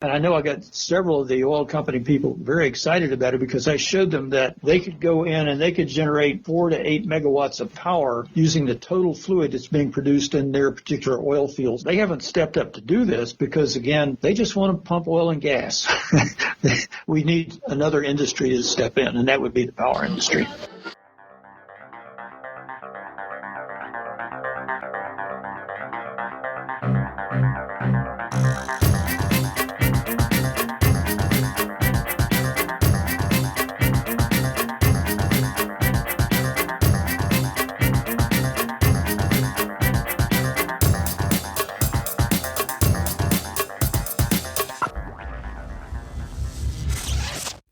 And I know I got several of the oil company people very excited about it because I showed them that they could go in and they could generate 4 to 8 megawatts of power using the total fluid that's being produced in their particular oil fields. They haven't stepped up to do this because, again, they just want to pump oil and gas. We need another industry to step in, and that would be the power industry.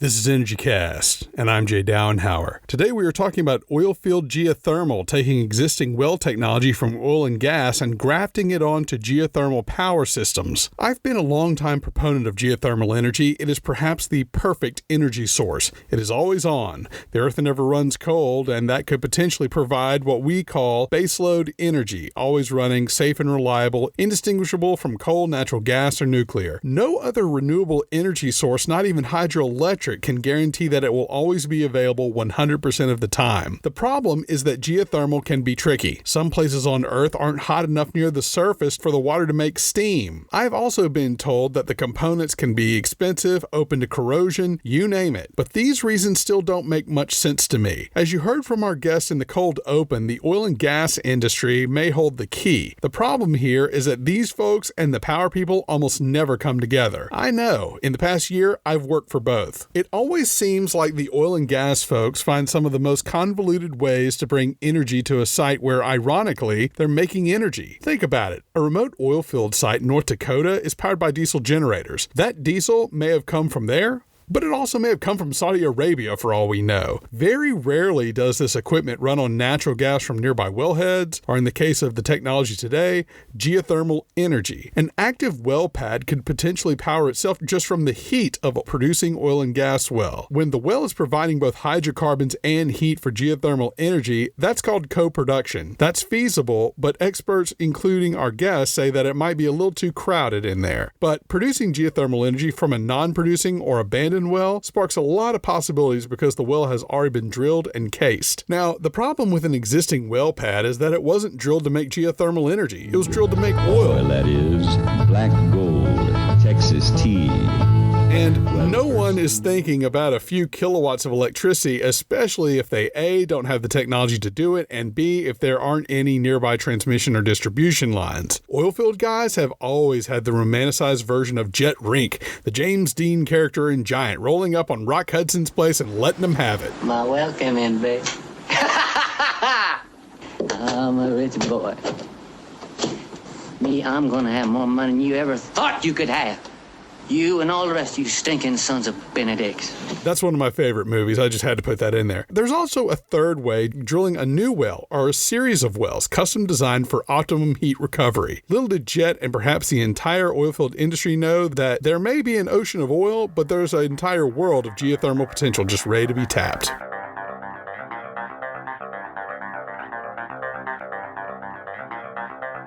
This is EnergyCast, and I'm Jay Downhauer. Today we are talking about oilfield geothermal, taking existing well technology from oil and gas and grafting it onto geothermal power systems. I've been a long-time proponent of geothermal energy. It is perhaps the perfect energy source. It is always on. The earth never runs cold, and that could potentially provide what we call baseload energy, always running, safe and reliable, indistinguishable from coal, natural gas, or nuclear. No other renewable energy source, not even hydroelectric, can guarantee that it will always be available 100% of the time. The problem is that geothermal can be tricky. Some places on Earth aren't hot enough near the surface for the water to make steam. I've also been told that the components can be expensive, open to corrosion, you name it. But these reasons still don't make much sense to me. As you heard from our guest in the cold open, the oil and gas industry may hold the key. The problem here is that these folks and the power people almost never come together. I know. In the past year, I've worked for both. It always seems like the oil and gas folks find some of the most convoluted ways to bring energy to a site where, ironically, they're making energy. Think about it. A remote oil field site in North Dakota is powered by diesel generators. That diesel may have come from there, but it also may have come from Saudi Arabia for all we know. Very rarely does this equipment run on natural gas from nearby wellheads, or in the case of the technology today, geothermal energy. An active well pad could potentially power itself just from the heat of a producing oil and gas well. When the well is providing both hydrocarbons and heat for geothermal energy, that's called co-production. That's feasible, but experts, including our guests, say that it might be a little too crowded in there. But producing geothermal energy from a non-producing or abandoned well sparks a lot of possibilities because the well has already been drilled and cased. Now, the problem with an existing well pad is that it wasn't drilled to make geothermal energy. It was drilled to make oil. Well, that is black gold, Texas tea. And no one is thinking about a few kilowatts of electricity, especially if they A, don't have the technology to do it, and B, if there aren't any nearby transmission or distribution lines. Oilfield guys have always had the romanticized version of Jet Rink, the James Dean character in Giant, rolling up on Rock Hudson's place and letting them have it. My welcome in, babe. I'm a rich boy. Me, I'm gonna have more money than you ever thought you could have. You and all the rest of you stinking sons of Benedicts. That's one of my favorite movies. I just had to put that in there. There's also a third way, drilling a new well or a series of wells custom designed for optimum heat recovery. Little did Jet and perhaps the entire oilfield industry know that there may be an ocean of oil, but there's an entire world of geothermal potential just ready to be tapped.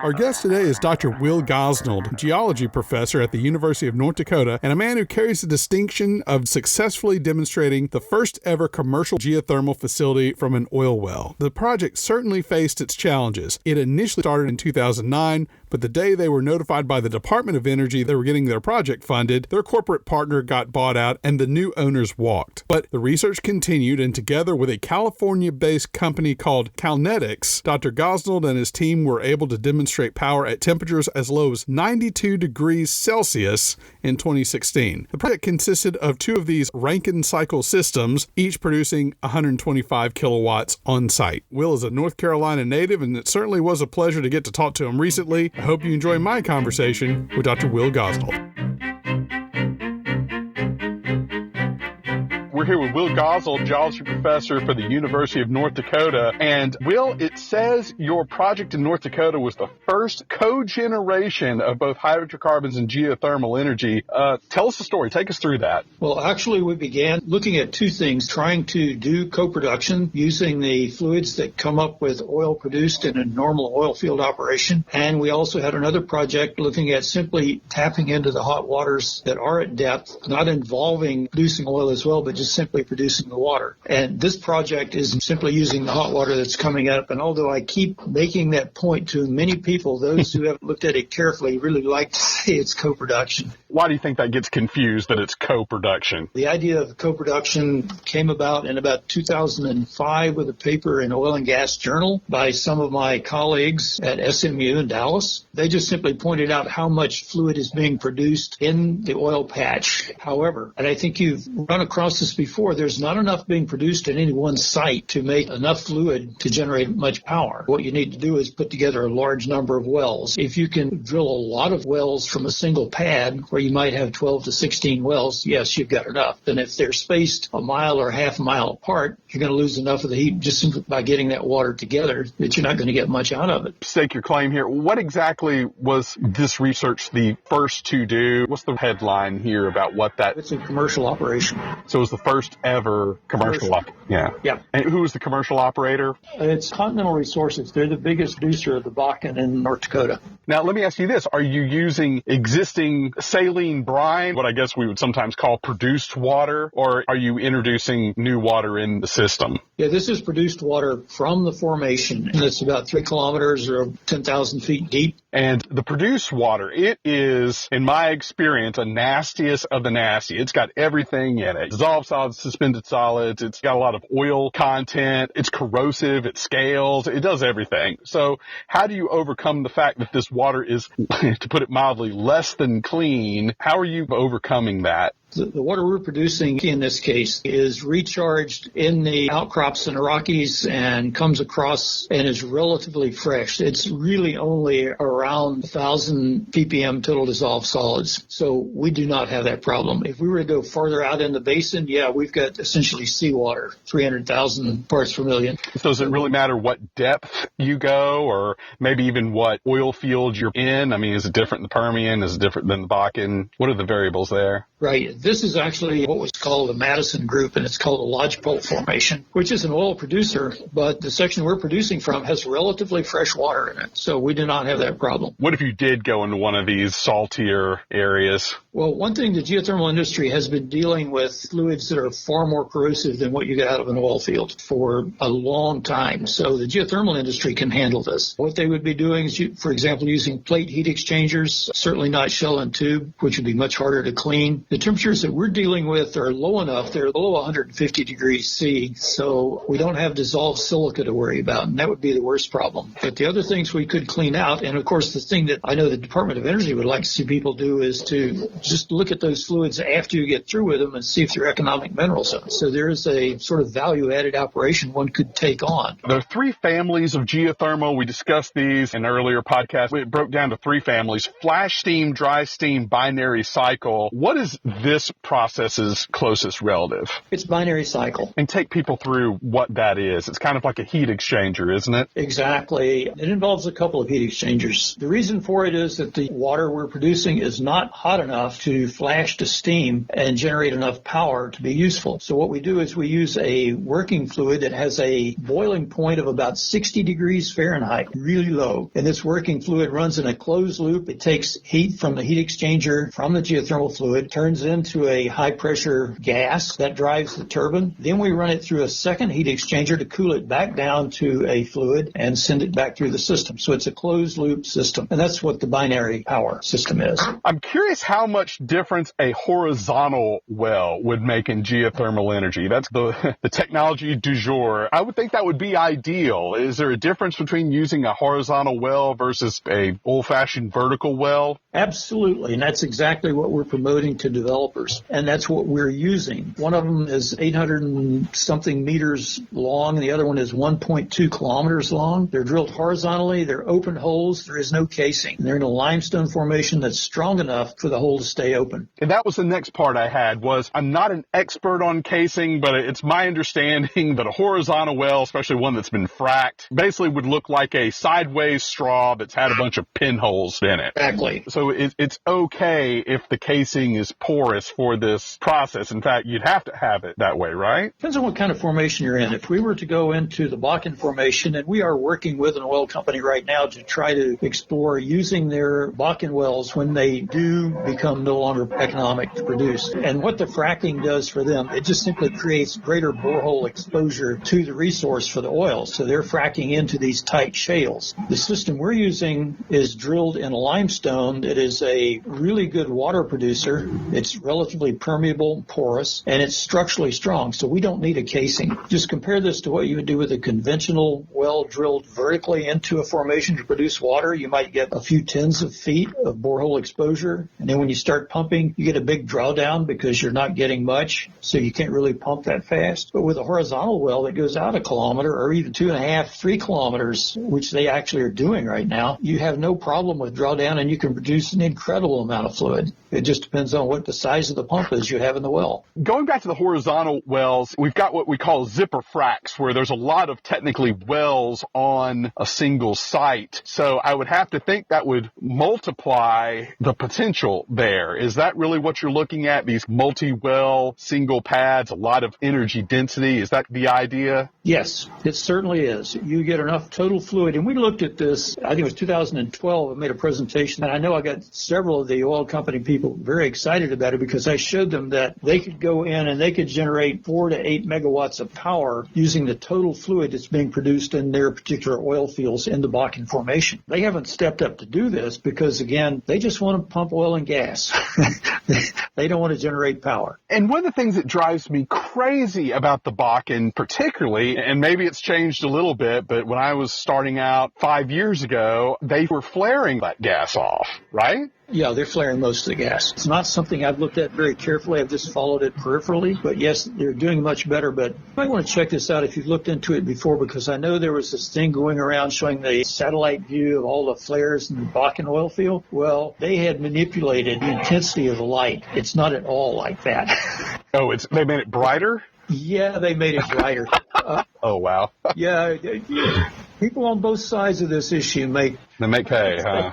Our guest today is Dr. Will Gosnold, geology professor at the University of North Dakota, and a man who carries the distinction of successfully demonstrating the first ever commercial geothermal facility from an oil well. The project certainly faced its challenges. It initially started in 2009, but the day they were notified by the Department of Energy they were getting their project funded, their corporate partner got bought out and the new owners walked. But the research continued, and together with a California-based company called Calnetics, Dr. Gosnold and his team were able to demonstrate power at temperatures as low as 92 degrees Celsius in 2016. The project consisted of two of these Rankine cycle systems, each producing 125 kilowatts on site. Will is a North Carolina native, and it certainly was a pleasure to get to talk to him recently. I hope you enjoy my conversation with Dr. Will Gosnold. We're here with Will Gosel, geology professor for the University of North Dakota. And Will, it says your project in North Dakota was the first cogeneration of both hydrocarbons and geothermal energy. Tell us the story. Take us through that. Well, actually, we began looking at two things, trying to do co-production using the fluids that come up with oil produced in a normal oil field operation. And we also had another project looking at simply tapping into the hot waters that are at depth, not involving producing oil as well, but just simply producing the water. And this project is simply using the hot water that's coming up. And although I keep making that point to many people, those who have looked at it carefully really like to say it's co-production. Why do you think that gets confused that it's co-production? The idea of co-production came about in about 2005 with a paper in Oil and Gas Journal by some of my colleagues at SMU in Dallas. They just simply pointed out how much fluid is being produced in the oil patch. However, and I think you've run across this before, there's not enough being produced at any one site to make enough fluid to generate much power. What you need to do is put together a large number of wells. If you can drill a lot of wells from a single pad, where you might have 12 to 16 wells, yes, you've got enough. And if they're spaced a mile or half a mile apart, you're going to lose enough of the heat just simply by getting that water together that you're not going to get much out of it. Stake your claim here. What exactly was this research the first to do? What's the headline here about what that... It's a commercial operation. So it was the first ever commercial. Yeah. And who was the commercial operator? It's Continental Resources. They're the biggest producer of the Bakken in North Dakota. Now, let me ask you this. Are you using existing saline brine, what I guess we would sometimes call produced water, or are you introducing new water in the system? Yeah, this is produced water from the formation, and it's about 3 kilometers or 10,000 feet deep. And the produced water, it is, in my experience, a nastiest of the nasty. It's got everything in it. Dissolved solids, suspended solids. It's got a lot of oil content. It's corrosive. It scales. It does everything. So how do you overcome the fact that this water is, to put it mildly, less than clean? How are you overcoming that? The water we're producing in this case is recharged in the outcrops in the Rockies and comes across and is relatively fresh. It's really only around 1,000 ppm total dissolved solids. So we do not have that problem. If we were to go farther out in the basin, we've got essentially seawater, 300,000 parts per million. So does it really matter what depth you go or maybe even what oil field you're in? I mean, is it different in the Permian? Is it different than the Bakken? What are the variables there? Right. This is actually what was called the Madison Group, and it's called a lodgepole formation, which is an oil producer, but the section we're producing from has relatively fresh water in it, so we do not have that problem. What if you did go into one of these saltier areas? Well, one thing the geothermal industry has been dealing with fluids that are far more corrosive than what you get out of an oil field for a long time, so the geothermal industry can handle this. What they would be doing is, for example, using plate heat exchangers, certainly not shell and tube, which would be much harder to clean. The temperatures that we're dealing with are low enough. They're below 150 degrees C, so we don't have dissolved silica to worry about, and that would be the worst problem. But the other things we could clean out, and of course the thing that I know the Department of Energy would like to see people do is to just look at those fluids after you get through with them and see if they're economic mineral zones. So there is a sort of value-added operation one could take on. There are 3 families of geothermal. We discussed these in an earlier podcast. It broke down to 3 families: flash steam, dry steam, binary cycle. What is this process's closest relative? It's binary cycle. And take people through what that is. It's kind of like a heat exchanger, isn't it? Exactly. It involves a couple of heat exchangers. The reason for it is that the water we're producing is not hot enough to flash to steam and generate enough power to be useful. So what we do is we use a working fluid that has a boiling point of about 60 degrees Fahrenheit, really low. And this working fluid runs in a closed loop. It takes heat from the heat exchanger from the geothermal fluid, turns into a high pressure gas that drives the turbine. Then we run it through a second heat exchanger to cool it back down to a fluid and send it back through the system. So it's a closed loop system. And that's what the binary power system is. I'm curious how much difference a horizontal well would make in geothermal energy. That's the technology du jour. I would think that would be ideal. Is there a difference between using a horizontal well versus a old-fashioned vertical well? Absolutely. And that's exactly what we're promoting to developers. And that's what we're using. One of them is 800 and something meters long, and the other one is 1.2 kilometers long. They're drilled horizontally. They're open holes. There is no casing. They're in a limestone formation that's strong enough for the hole to stay open. And that was the next part I had was I'm not an expert on casing, but it's my understanding that a horizontal well, especially one that's been fracked, basically would look like a sideways straw that's had a bunch of pinholes in it. Exactly. So it's okay if the casing is porous for this process. In fact, you'd have to have it that way, right? Depends on what kind of formation you're in. If we were to go into the Bakken formation, and we are working with an oil company right now to try to explore using their Bakken wells when they do become no longer economic to produce. And what the fracking does for them, it just simply creates greater borehole exposure to the resource for the oil. So they're fracking into these tight shales. The system we're using is drilled in limestone. It is a really good water producer. It's relatively permeable, porous, and it's structurally strong. So we don't need a casing. Just compare this to what you would do with a conventional well drilled vertically into a formation to produce water. You might get a few tens of feet of borehole exposure. And then when you start pumping, you get a big drawdown because you're not getting much. So you can't really pump that fast. But with a horizontal well that goes out a kilometer or even 2.5, 3 kilometers, which they actually are doing right now, you have no problem with drawdown and you can produce an incredible amount of fluid. It just depends on what the size of the pump is you have in the well. Going back to the horizontal wells, we've got what we call zipper fracks, where there's a lot of technically wells on a single site. So I would have to think that would multiply the potential there. Is that really what you're looking at? These multi-well single pads, a lot of energy density. Is that the idea? Yes, it certainly is. You get enough total fluid. And we looked at this, I think it was 2012, I made a presentation, and I know I got several of the oil company people very excited about it because I showed them that they could go in and they could generate 4 to 8 megawatts of power using the total fluid that's being produced in their particular oil fields in the Bakken formation. They haven't stepped up to do this because, again, they just want to pump oil and gas. They don't want to generate power. And one of the things that drives me crazy about the Bakken particularly, and maybe it's changed a little bit, but when I was starting out 5 years ago, they were flaring that gas off, right? Yeah, they're flaring most of the gas. It's not something I've looked at very carefully. I've just followed it peripherally. But yes, they're doing much better. But you might want to check this out if you've looked into it before, because I know there was this thing going around showing the satellite view of all the flares in the Bakken oil field. Well, they had manipulated the intensity of the light. It's not at all like that. Oh, they made it brighter? Yeah, they made it brighter. Oh, wow. Yeah. People on both sides of this issue make hay, huh?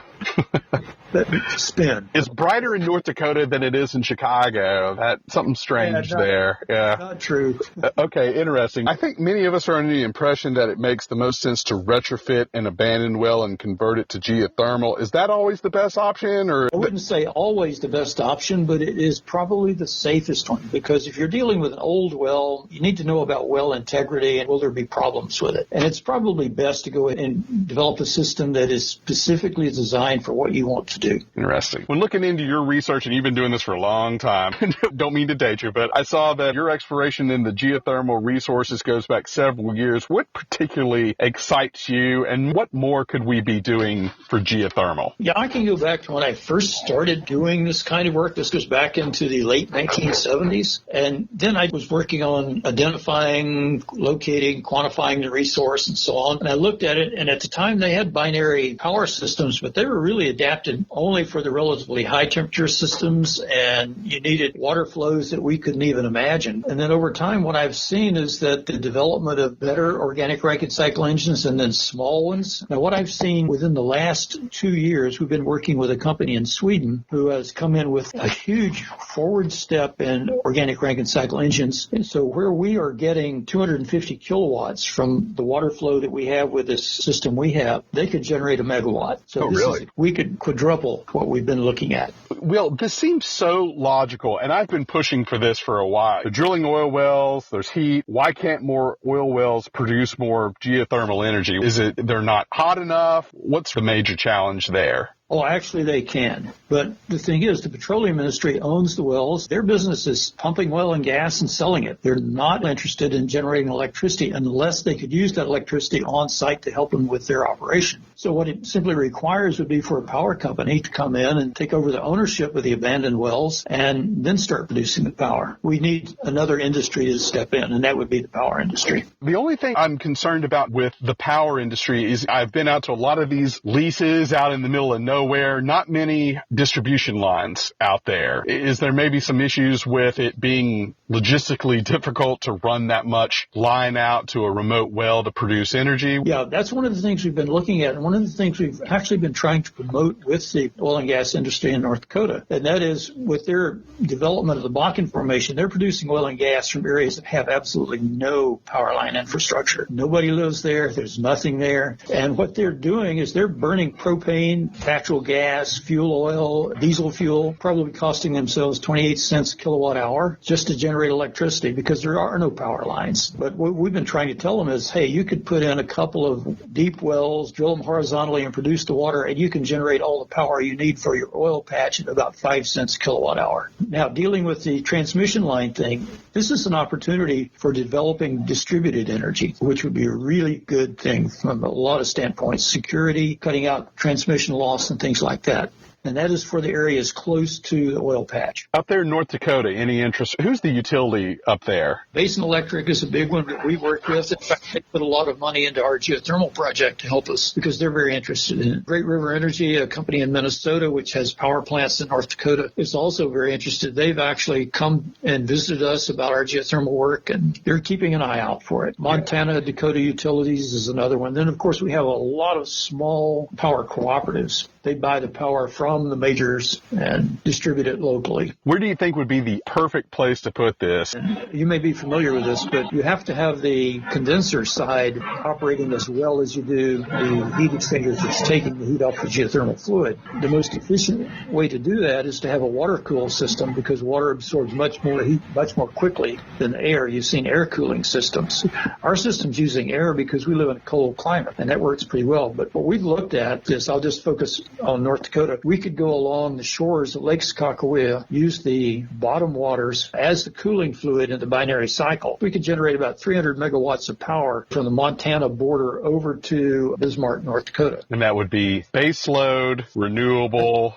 that spin. It's brighter in North Dakota than it is in Chicago. That's something strange there. Yeah. Not true. Okay, interesting. I think many of us are under the impression that it makes the most sense to retrofit an abandoned well and convert it to geothermal. Is that always the best option? Or I wouldn't say always the best option, but it is probably the safest one, because if you're dealing with an old well, you need to know about well integrity and will there be problems with it. And it's probably best to go and develop a system that is specifically designed for what you want to do. Interesting. When looking into your research, and you've been doing this for a long time, don't mean to date you, but I saw that your exploration in the geothermal resources goes back several years. What particularly excites you, and what more could we be doing for geothermal? Yeah, I can go back to when I first started doing this kind of work. This goes back into the late 1970s. And then I was working on identifying, locating, quantifying the resource and so on. And I looked at it, and at the time they had binary power systems, but they were really adapted only for the relatively high temperature systems, and you needed water flows that we couldn't even imagine. And then over time, what I've seen is that the development of better organic Rankine cycle engines and then small ones. Now, what I've seen within the last 2 years, we've been working with a company in Sweden who has come in with a huge forward step in organic Rankine cycle engines. And so where we are getting 250 kilowatts from the water flow that we have with this system we have, they could generate a megawatt. So really? We could quadruple what we've been looking at. Well, this seems so logical, and I've been pushing for this for a while. They're drilling oil wells, there's heat. Why can't more oil wells produce more geothermal energy? Is it they're not hot enough? What's the major challenge there? Oh, actually, they can. But the thing is, the petroleum industry owns the wells. Their business is pumping oil and gas and selling it. They're not interested in generating electricity unless they could use that electricity on site to help them with their operation. So what it simply requires would be for a power company to come in and take over the ownership of the abandoned wells and then start producing the power. We need another industry to step in, and that would be the power industry. The only thing I'm concerned about with the power industry is I've been out to a lot of these leases out in the middle of nowhere nowhere, not many distribution lines out there. Is there maybe some issues with it being logistically difficult to run that much line out to a remote well to produce energy? Yeah, that's one of the things we've been looking at, and one of the things we've actually been trying to promote with the oil and gas industry in North Dakota, and that is with their development of the Bakken Formation, they're producing oil and gas from areas that have absolutely no power line infrastructure. Nobody lives there. There's nothing there. And what they're doing is they're burning propane, natural gas, fuel oil, diesel fuel, probably costing themselves 28 cents a kilowatt hour just to generate electricity because there are no power lines. But what we've been trying to tell them is, hey, you could put in a couple of deep wells, drill them horizontally and produce the water, and you can generate all the power you need for your oil patch at about 5 cents a kilowatt hour. Now, dealing with the transmission line thing, this is an opportunity for developing distributed energy, which would be a really good thing from a lot of standpoints, security, cutting out transmission loss and things like that. And that is for the areas close to the oil patch. Up there in North Dakota, any interest? Who's the utility up there? Basin Electric is a big one that we work with. In fact, they put a lot of money into our geothermal project to help us because they're very interested in it. Great River Energy, a company in Minnesota which has power plants in North Dakota, is also very interested. They've actually come and visited us about our geothermal work, and they're keeping an eye out for it. Montana Dakota Utilities is another one. Then, of course, we have a lot of small power cooperatives. They buy the power from the majors and distribute it locally. Where do you think would be the perfect place to put this? You may be familiar with this, but you have to have the condenser side operating as well as you do the heat exchangers that's taking the heat off the geothermal fluid. The most efficient way to do that is to have a water cool system because water absorbs much more heat much more quickly than air. You've seen air cooling systems. Our system's using air because we live in a cold climate, and that works pretty well. But what we've looked at is, I'll just focus on North Dakota. We could go along the shores of Lake Sakakawea, use the bottom waters as the cooling fluid in the binary cycle. We could generate about 300 megawatts of power from the Montana border over to Bismarck, North Dakota. And that would be base load, renewable.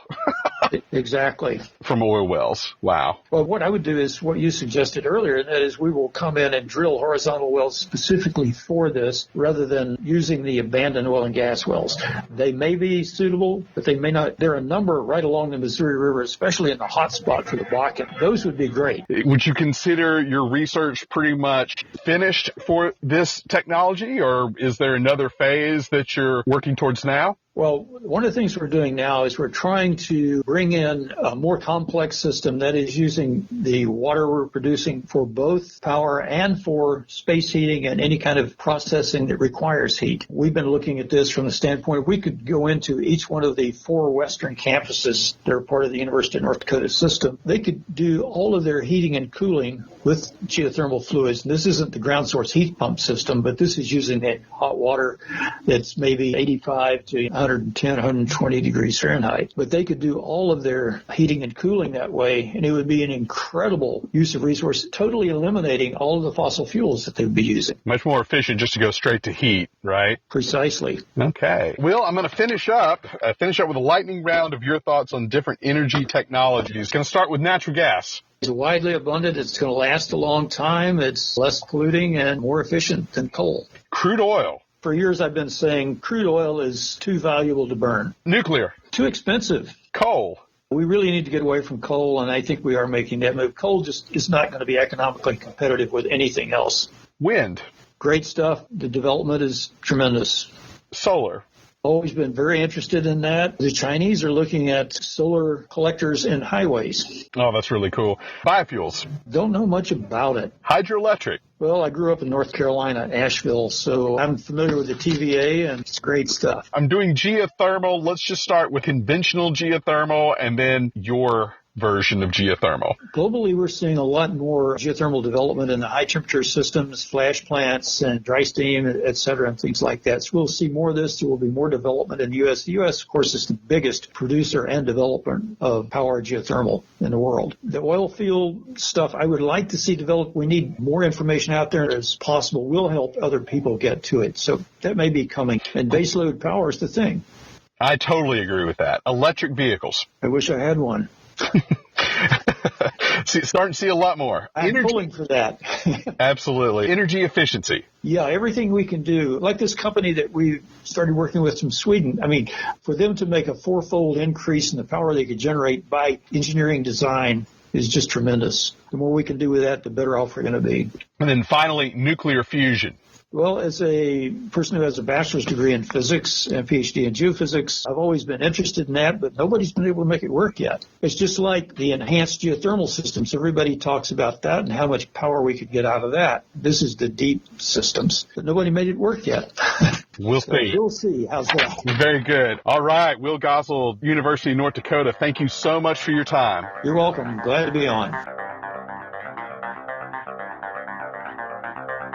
Exactly. From oil wells. Wow. Well, what I would do is what you suggested earlier, and that is we will come in and drill horizontal wells specifically for this rather than using the abandoned oil and gas wells. They may be suitable, but they may not. There are a number right along the Missouri River, especially in the hot spot for the Bakken. Those would be great. Would you consider your research pretty much finished for this technology, or is there another phase that you're working towards now? Well, one of the things we're doing now is we're trying to bring in a more complex system that is using the water we're producing for both power and for space heating and any kind of processing that requires heat. We've been looking at this from the standpoint of we could go into each one of the 4 western campuses that are part of the University of North Dakota system. They could do all of their heating and cooling with geothermal fluids. And this isn't the ground source heat pump system, but this is using that hot water that's maybe 85 to 110, 120 degrees Fahrenheit. But they could do all of their heating and cooling that way, and it would be an incredible use of resources, totally eliminating all of the fossil fuels that they would be using. Much more efficient just to go straight to heat, right? Precisely. Okay. Well, I'm going to finish up with a lightning round of your thoughts on different energy technologies. Going to start with natural gas. It's widely abundant. It's going to last a long time. It's less polluting and more efficient than coal. Crude oil. For years, I've been saying crude oil is too valuable to burn. Nuclear. Too expensive. Coal. We really need to get away from coal, and I think we are making that move. Coal just is not going to be economically competitive with anything else. Wind. Great stuff. The development is tremendous. Solar. Always been very interested in that. The Chinese are looking at solar collectors in highways. Oh, that's really cool. Biofuels. Don't know much about it. Hydroelectric. Well, I grew up in North Carolina, Asheville, so I'm familiar with the TVA, and it's great stuff. I'm doing geothermal. Let's just start with conventional geothermal and then your version of geothermal. Globally, we're seeing a lot more geothermal development in the high-temperature systems, flash plants, and dry steam, et cetera, and things like that. So we'll see more of this. There will be more development in the U.S. The U.S., of course, is the biggest producer and developer of power geothermal in the world. The oil field stuff I would like to see developed. We need more information out there as possible. We'll help other people get to it. So that may be coming. And baseload power is the thing. I totally agree with that. Electric vehicles. I wish I had one. starting to see a lot more. I'm pulling for that. Absolutely. Energy efficiency. Yeah, everything we can do, like this company that we started working with from Sweden, I mean, for them to make a 4-fold increase in the power they could generate by engineering design is just tremendous. The more we can do with that, the better off we're going to be. And then finally, nuclear fusion. Well, as a person who has a bachelor's degree in physics and a PhD in geophysics, I've always been interested in that, but nobody's been able to make it work yet. It's just like the enhanced geothermal systems. Everybody talks about that and how much power we could get out of that. This is the deep systems, but nobody made it work yet. We'll see. We'll see. How's that? Very good. All right. Will Gosnell, University of North Dakota, thank you so much for your time. You're welcome. Glad to be on.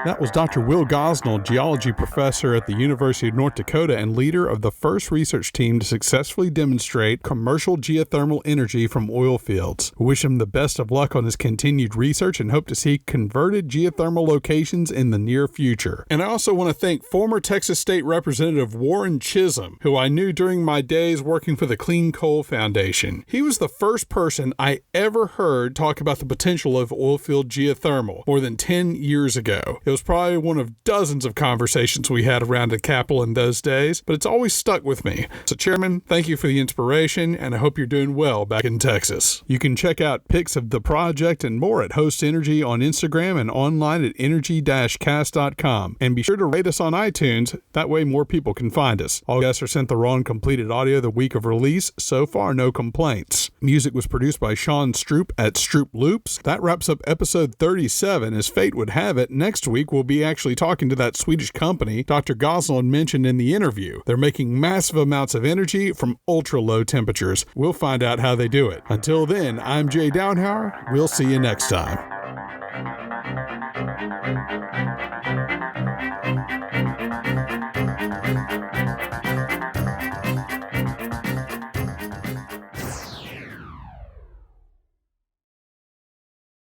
That was Dr. Will Gosnell, geology professor at the University of North Dakota and leader of the first research team to successfully demonstrate commercial geothermal energy from oil fields. We wish him the best of luck on his continued research and hope to see converted geothermal locations in the near future. And I also want to thank former Texas State Representative Warren Chisholm, who I knew during my days working for the Clean Coal Foundation. He was the first person I ever heard talk about the potential of oilfield geothermal more than 10 years ago. It was probably one of dozens of conversations we had around the Capitol in those days, but it's always stuck with me. So, Chairman, thank you for the inspiration, and I hope you're doing well back in Texas. You can check out pics of the project and more at Host Energy on Instagram and online at energy-cast.com. And be sure to rate us on iTunes. That way more people can find us. All guests are sent the raw and completed audio the week of release. So far, no complaints. Music was produced by Sean Stroop at Stroop Loops. That wraps up episode 37. As fate would have it, next week we'll be actually talking to that Swedish company Dr. Gosnell mentioned in the interview. They're making massive amounts of energy from ultra-low temperatures. We'll find out how they do it. Until then, I'm Jay Downhauer. We'll see you next time.